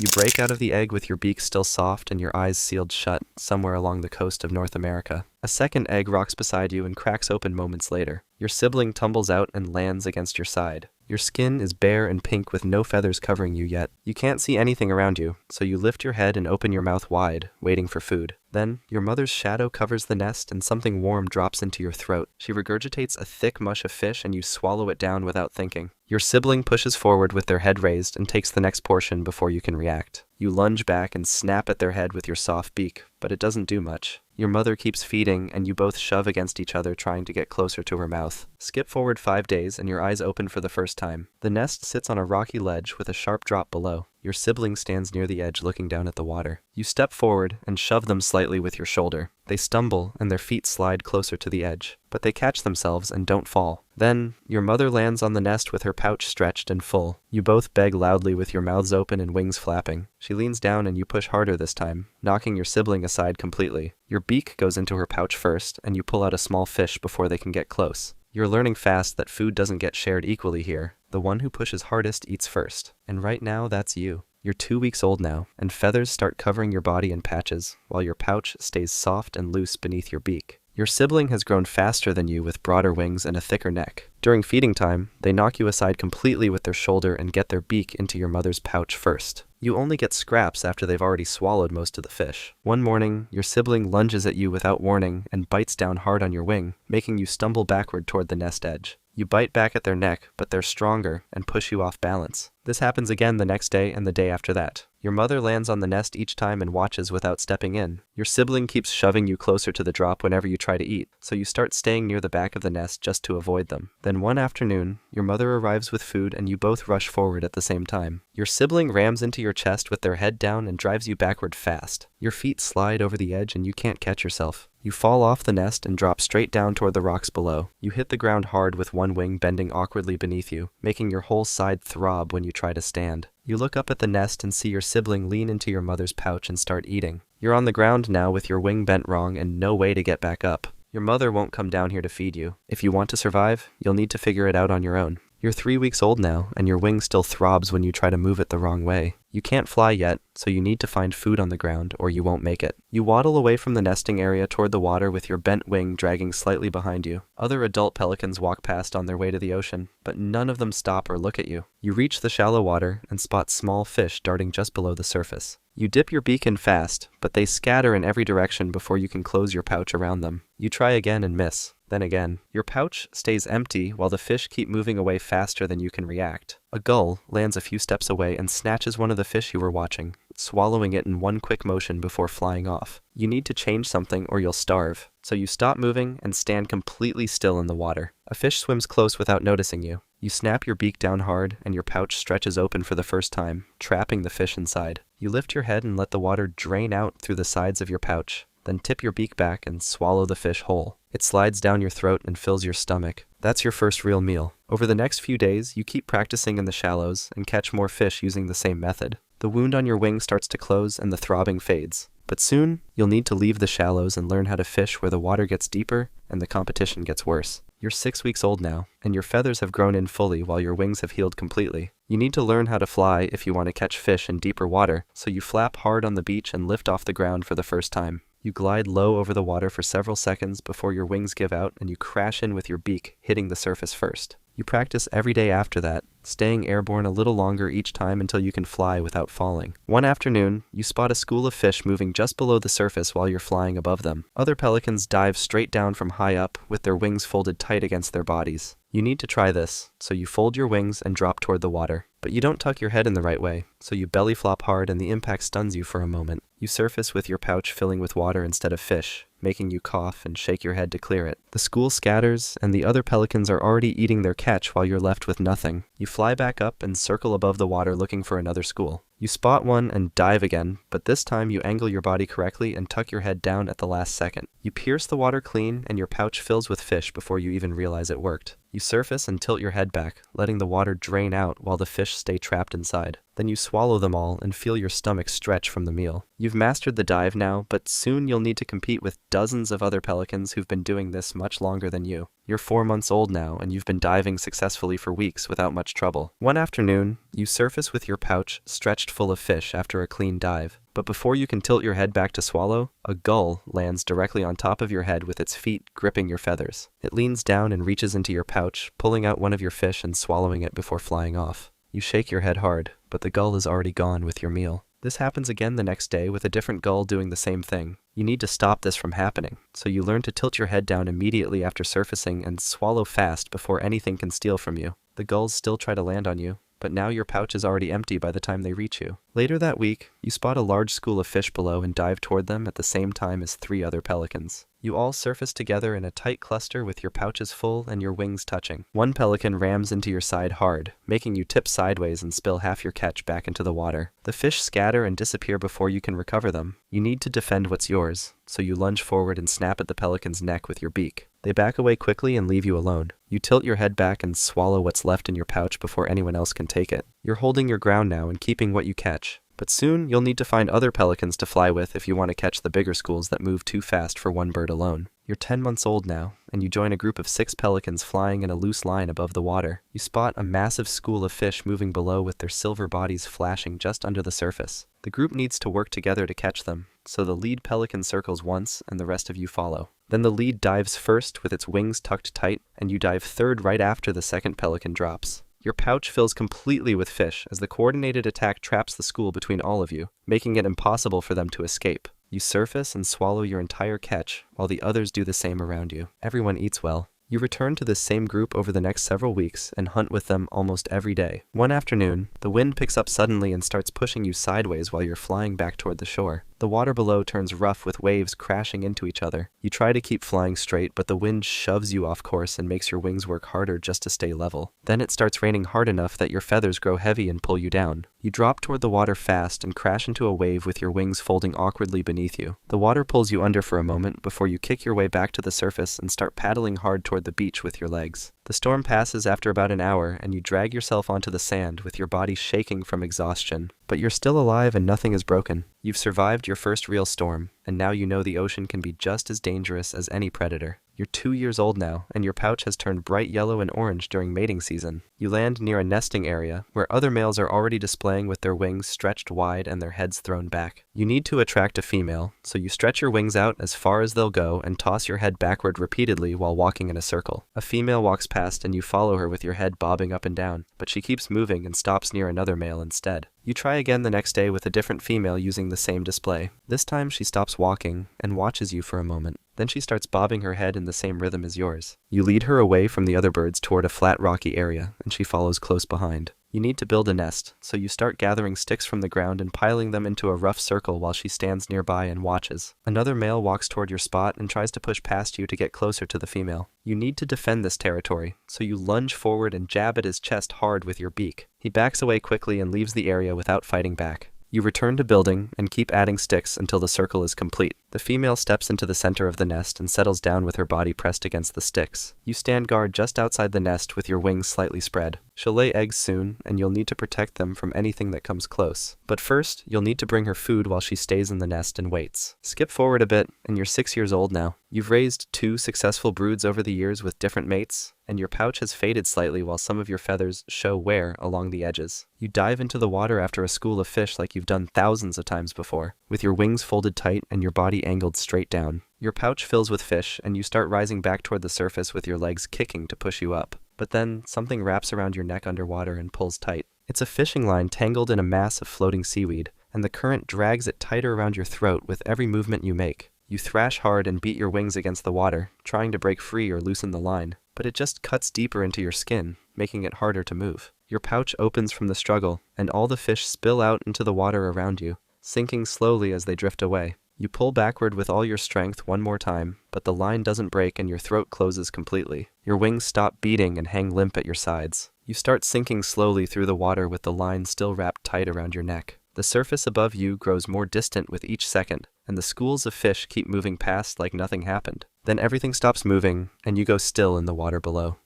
You break out of the egg with your beak still soft and your eyes sealed shut, somewhere along the coast of North America. A second egg rocks beside you and cracks open moments later. Your sibling tumbles out and lands against your side. Your skin is bare and pink with no feathers covering you yet. You can't see anything around you, so you lift your head and open your mouth wide, waiting for food. Then, your mother's shadow covers the nest and something warm drops into your throat. She regurgitates a thick mush of fish and you swallow it down without thinking. Your sibling pushes forward with their head raised and takes the next portion before you can react. You lunge back and snap at their head with your soft beak, but it doesn't do much. Your mother keeps feeding, and you both shove against each other trying to get closer to her mouth. Skip forward 5 days, and your eyes open for the first time. The nest sits on a rocky ledge with a sharp drop below. Your sibling stands near the edge looking down at the water. You step forward and shove them slightly with your shoulder. They stumble, and their feet slide closer to the edge, but they catch themselves and don't fall. Then, your mother lands on the nest with her pouch stretched and full. You both beg loudly with your mouths open and wings flapping. She leans down and you push harder this time, knocking your sibling aside completely. Your beak goes into her pouch first, and you pull out a small fish before they can get close. You're learning fast that food doesn't get shared equally here. The one who pushes hardest eats first. And right now, that's you. You're 2 weeks old now, and feathers start covering your body in patches, while your pouch stays soft and loose beneath your beak. Your sibling has grown faster than you with broader wings and a thicker neck. During feeding time, they knock you aside completely with their shoulder and get their beak into your mother's pouch first. You only get scraps after they've already swallowed most of the fish. One morning, your sibling lunges at you without warning and bites down hard on your wing, making you stumble backward toward the nest edge. You bite back at their neck, but they're stronger and push you off balance. This happens again the next day and the day after that. Your mother lands on the nest each time and watches without stepping in. Your sibling keeps shoving you closer to the drop whenever you try to eat, so you start staying near the back of the nest just to avoid them. Then one afternoon, your mother arrives with food and you both rush forward at the same time. Your sibling rams into your chest with their head down and drives you backward fast. Your feet slide over the edge and you can't catch yourself. You fall off the nest and drop straight down toward the rocks below. You hit the ground hard with one wing bending awkwardly beneath you, making your whole side throb when you try to stand. You look up at the nest and see your sibling lean into your mother's pouch and start eating. You're on the ground now with your wing bent wrong and no way to get back up. Your mother won't come down here to feed you. If you want to survive, you'll need to figure it out on your own. You're 3 weeks old now, and your wing still throbs when you try to move it the wrong way. You can't fly yet, so you need to find food on the ground, or you won't make it. You waddle away from the nesting area toward the water with your bent wing dragging slightly behind you. Other adult pelicans walk past on their way to the ocean, but none of them stop or look at you. You reach the shallow water and spot small fish darting just below the surface. You dip your beak in fast, but they scatter in every direction before you can close your pouch around them. You try again and miss. Then again. Your pouch stays empty while the fish keep moving away faster than you can react. A gull lands a few steps away and snatches one of the fish you were watching, swallowing it in one quick motion before flying off. You need to change something or you'll starve, so you stop moving and stand completely still in the water. A fish swims close without noticing you. You snap your beak down hard and your pouch stretches open for the first time, trapping the fish inside. You lift your head and let the water drain out through the sides of your pouch. Then tip your beak back and swallow the fish whole. It slides down your throat and fills your stomach. That's your first real meal. Over the next few days, you keep practicing in the shallows and catch more fish using the same method. The wound on your wing starts to close and the throbbing fades. But soon, you'll need to leave the shallows and learn how to fish where the water gets deeper and the competition gets worse. You're 6 weeks old now, and your feathers have grown in fully while your wings have healed completely. You need to learn how to fly if you want to catch fish in deeper water, so you flap hard on the beach and lift off the ground for the first time. You glide low over the water for several seconds before your wings give out and you crash in with your beak, hitting the surface first. You practice every day after that, staying airborne a little longer each time until you can fly without falling. One afternoon, you spot a school of fish moving just below the surface while you're flying above them. Other pelicans dive straight down from high up with their wings folded tight against their bodies. You need to try this, so you fold your wings and drop toward the water. But you don't tuck your head in the right way, so you belly flop hard and the impact stuns you for a moment. You surface with your pouch filling with water instead of fish, making you cough and shake your head to clear it. The school scatters, and the other pelicans are already eating their catch while you're left with nothing. You fly back up and circle above the water looking for another school. You spot one and dive again, but this time you angle your body correctly and tuck your head down at the last second. You pierce the water clean and your pouch fills with fish before you even realize it worked. You You surface and tilt your head back, letting the water drain out while the fish stay trapped inside. Then you swallow them all and feel your stomach stretch from the meal. You've mastered the dive now, but soon you'll need to compete with dozens of other pelicans who've been doing this much longer than you. You're 4 months old now, and you've been diving successfully for weeks without much trouble. One afternoon, you surface with your pouch stretched full of fish after a clean dive. But before you can tilt your head back to swallow, a gull lands directly on top of your head with its feet gripping your feathers. It leans down and reaches into your pouch, pulling out one of your fish and swallowing it before flying off. You shake your head hard, but the gull is already gone with your meal. This happens again the next day with a different gull doing the same thing. You need to stop this from happening, so you learn to tilt your head down immediately after surfacing and swallow fast before anything can steal from you. The gulls still try to land on you, but now your pouch is already empty by the time they reach you. Later that week, you spot a large school of fish below and dive toward them at the same time as 3 other pelicans. You all surface together in a tight cluster with your pouches full and your wings touching. One pelican rams into your side hard, making you tip sideways and spill half your catch back into the water. The fish scatter and disappear before you can recover them. You need to defend what's yours, so you lunge forward and snap at the pelican's neck with your beak. They back away quickly and leave you alone. You tilt your head back and swallow what's left in your pouch before anyone else can take it. You're holding your ground now and keeping what you catch. But soon, you'll need to find other pelicans to fly with if you want to catch the bigger schools that move too fast for one bird alone. You're 10 months old now, and you join a group of 6 pelicans flying in a loose line above the water. You spot a massive school of fish moving below with their silver bodies flashing just under the surface. The group needs to work together to catch them, so the lead pelican circles once and the rest of you follow. Then the lead dives first with its wings tucked tight, and you dive third right after the second pelican drops. Your pouch fills completely with fish as the coordinated attack traps the school between all of you, making it impossible for them to escape. You surface and swallow your entire catch, while the others do the same around you. Everyone eats well. You return to this same group over the next several weeks and hunt with them almost every day. One afternoon, the wind picks up suddenly and starts pushing you sideways while you're flying back toward the shore. The water below turns rough with waves crashing into each other. You try to keep flying straight, but the wind shoves you off course and makes your wings work harder just to stay level. Then it starts raining hard enough that your feathers grow heavy and pull you down. You drop toward the water fast and crash into a wave with your wings folding awkwardly beneath you. The water pulls you under for a moment before you kick your way back to the surface and start paddling hard toward the beach with your legs. The storm passes after about an hour, and you drag yourself onto the sand with your body shaking from exhaustion. But you're still alive and nothing is broken. You've survived your first real storm, and now you know the ocean can be just as dangerous as any predator. You're 2 years old now, and your pouch has turned bright yellow and orange during mating season. You land near a nesting area, where other males are already displaying with their wings stretched wide and their heads thrown back. You need to attract a female, so you stretch your wings out as far as they'll go and toss your head backward repeatedly while walking in a circle. A female walks past and you follow her with your head bobbing up and down, but she keeps moving and stops near another male instead. You try again the next day with a different female using the same display. This time she stops walking and watches you for a moment. Then she starts bobbing her head in the same rhythm as yours. You lead her away from the other birds toward a flat rocky area, and she follows close behind. You need to build a nest, so you start gathering sticks from the ground and piling them into a rough circle while she stands nearby and watches. Another male walks toward your spot and tries to push past you to get closer to the female. You need to defend this territory, so you lunge forward and jab at his chest hard with your beak. He backs away quickly and leaves the area without fighting back. You return to building and keep adding sticks until the circle is complete. The female steps into the center of the nest and settles down with her body pressed against the sticks. You stand guard just outside the nest with your wings slightly spread. She'll lay eggs soon, and you'll need to protect them from anything that comes close. But first, you'll need to bring her food while she stays in the nest and waits. Skip forward a bit, and you're 6 years old now. You've raised 2 successful broods over the years with different mates, and your pouch has faded slightly while some of your feathers show wear along the edges. You dive into the water after a school of fish like you've done thousands of times before, with your wings folded tight and your body angled straight down. Your pouch fills with fish, and you start rising back toward the surface with your legs kicking to push you up. But then, something wraps around your neck underwater and pulls tight. It's a fishing line tangled in a mass of floating seaweed, and the current drags it tighter around your throat with every movement you make. You thrash hard and beat your wings against the water, trying to break free or loosen the line, but it just cuts deeper into your skin, making it harder to move. Your pouch opens from the struggle, and all the fish spill out into the water around you, sinking slowly as they drift away. You pull backward with all your strength one more time, but the line doesn't break and your throat closes completely. Your wings stop beating and hang limp at your sides. You start sinking slowly through the water with the line still wrapped tight around your neck. The surface above you grows more distant with each second, and the schools of fish keep moving past like nothing happened. Then everything stops moving, and you go still in the water below.